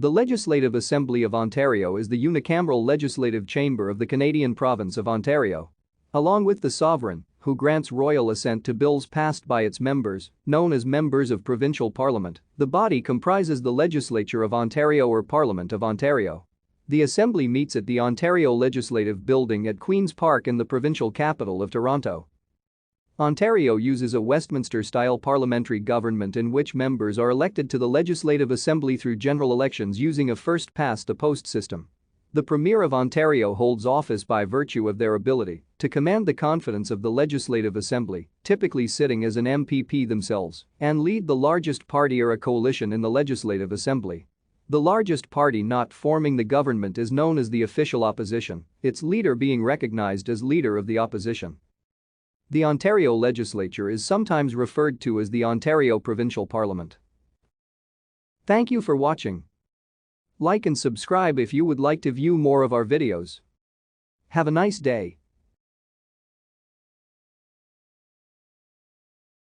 The Legislative Assembly of Ontario is the unicameral legislative chamber of the Canadian province of Ontario. Along with the sovereign, who grants royal assent to bills passed by its members, known as Members of Provincial Parliament, the body comprises the Legislature of Ontario or Parliament of Ontario. The Assembly meets at the Ontario Legislative Building at Queen's Park in the provincial capital of Toronto. Ontario uses a Westminster-style parliamentary government in which members are elected to the Legislative Assembly through general elections using a first-past-the-post system. The Premier of Ontario holds office by virtue of their ability to command the confidence of the Legislative Assembly, typically sitting as an MPP themselves, and lead the largest party or a coalition in the Legislative Assembly. The largest party not forming the government is known as the official opposition, its leader being recognized as Leader of the Opposition. The Ontario Legislature is sometimes referred to as the Ontario Provincial Parliament. Thank you for watching. Like and subscribe if you would like to view more of our videos. Have a nice day.